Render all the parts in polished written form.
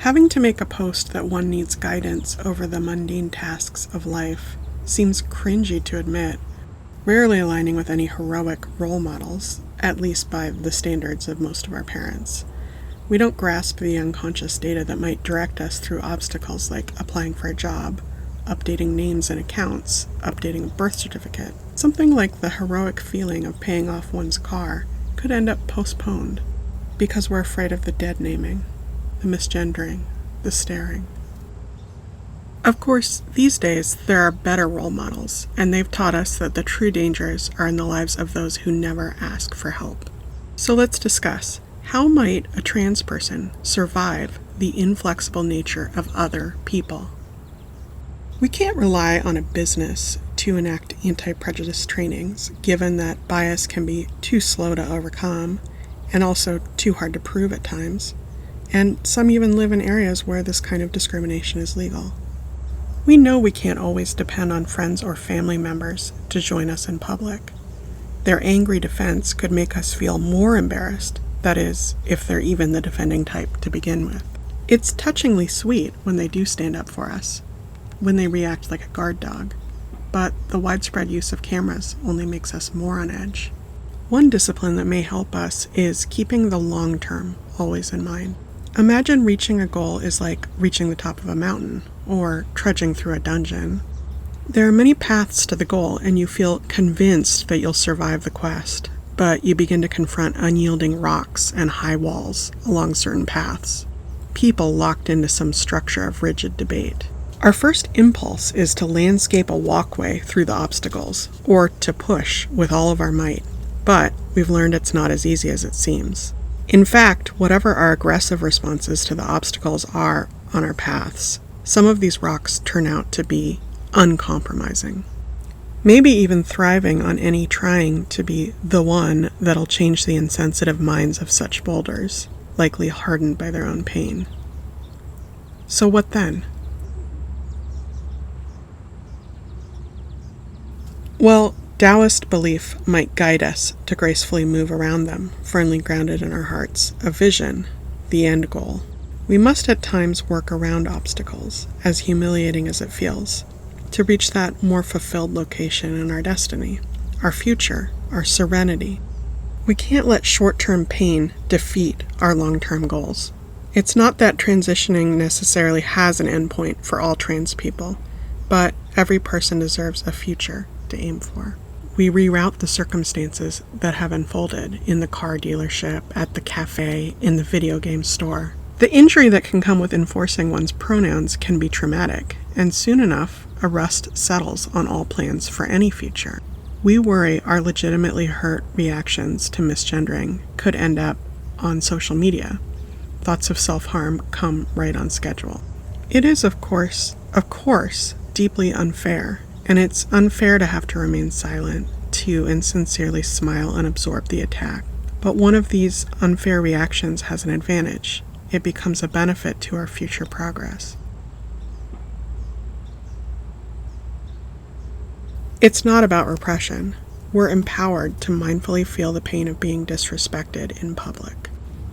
Having to make a post that one needs guidance over the mundane tasks of life seems cringy to admit, rarely aligning with any heroic role models, at least by the standards of most of our parents. We don't grasp the unconscious data that might direct us through obstacles like applying for a job, updating names and accounts, updating a birth certificate. Something like the heroic feeling of paying off one's car could end up postponed because we're afraid of the dead naming, the misgendering, the staring. Of course, these days there are better role models, and they've taught us that the true dangers are in the lives of those who never ask for help. So let's discuss, how might a trans person survive the inflexible nature of other people? We can't rely on a business to enact anti-prejudice trainings, given that bias can be too slow to overcome, and also too hard to prove at times, and some even live in areas where this kind of discrimination is legal. We know we can't always depend on friends or family members to join us in public. Their angry defense could make us feel more embarrassed, that is, if they're even the defending type to begin with. It's touchingly sweet when they do stand up for us, when they react like a guard dog, but the widespread use of cameras only makes us more on edge. One discipline that may help us is keeping the long term always in mind. Imagine reaching a goal is like reaching the top of a mountain, or trudging through a dungeon. There are many paths to the goal, and you feel convinced that you'll survive the quest, but you begin to confront unyielding rocks and high walls along certain paths, people locked into some structure of rigid debate. Our first impulse is to landscape a walkway through the obstacles, or to push with all of our might, but we've learned it's not as easy as it seems. In fact, whatever our aggressive responses to the obstacles are on our paths, some of these rocks turn out to be uncompromising. Maybe even thriving on any trying to be the one that'll change the insensitive minds of such boulders, likely hardened by their own pain. So what then? Well, Taoist belief might guide us to gracefully move around them, firmly grounded in our hearts, a vision, the end goal. We must at times work around obstacles, as humiliating as it feels, to reach that more fulfilled location in our destiny, our future, our serenity. We can't let short-term pain defeat our long-term goals. It's not that transitioning necessarily has an endpoint for all trans people, but every person deserves a future to aim for. We reroute the circumstances that have unfolded in the car dealership, at the cafe, in the video game store. The injury that can come with enforcing one's pronouns can be traumatic, and soon enough, a rust settles on all plans for any future. We worry our legitimately hurt reactions to misgendering could end up on social media. Thoughts of self-harm come right on schedule. It is, of course, deeply unfair, and it's unfair to have to remain silent, to insincerely smile and absorb the attack. But one of these unfair reactions has an advantage. It becomes a benefit to our future progress. It's not about repression. We're empowered to mindfully feel the pain of being disrespected in public.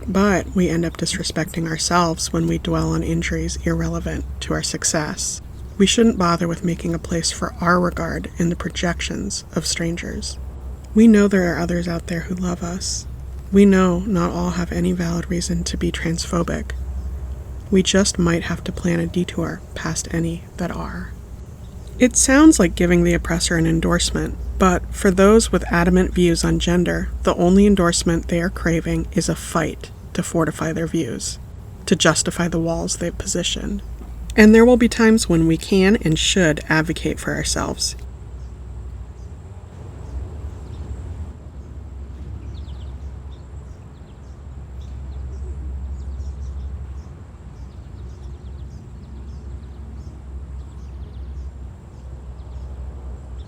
But we end up disrespecting ourselves when we dwell on injuries irrelevant to our success. We shouldn't bother with making a place for our regard in the projections of strangers. We know there are others out there who love us. We know not all have any valid reason to be transphobic. We just might have to plan a detour past any that are. It sounds like giving the oppressor an endorsement, but for those with adamant views on gender, the only endorsement they are craving is a fight to fortify their views, to justify the walls they've positioned. And there will be times when we can and should advocate for ourselves.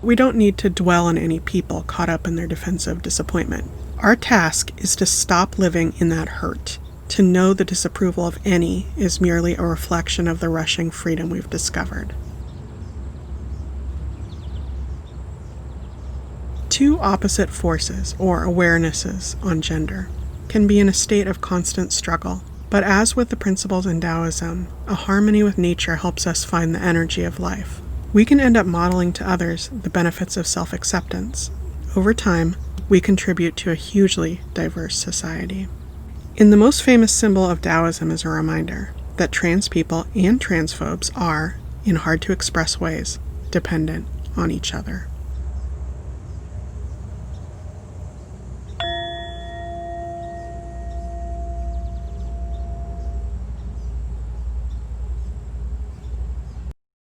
We don't need to dwell on any people caught up in their defensive disappointment. Our task is to stop living in that hurt, to know the disapproval of any is merely a reflection of the rushing freedom we've discovered. Two opposite forces, or awarenesses, on gender can be in a state of constant struggle, But as with the principles in Taoism, a harmony with nature helps us find the energy of life. We can end up modeling to others the benefits of self-acceptance. Over time, we contribute to a hugely diverse society. And the most famous symbol of Taoism is a reminder that trans people and transphobes are, in hard-to-express ways, dependent on each other.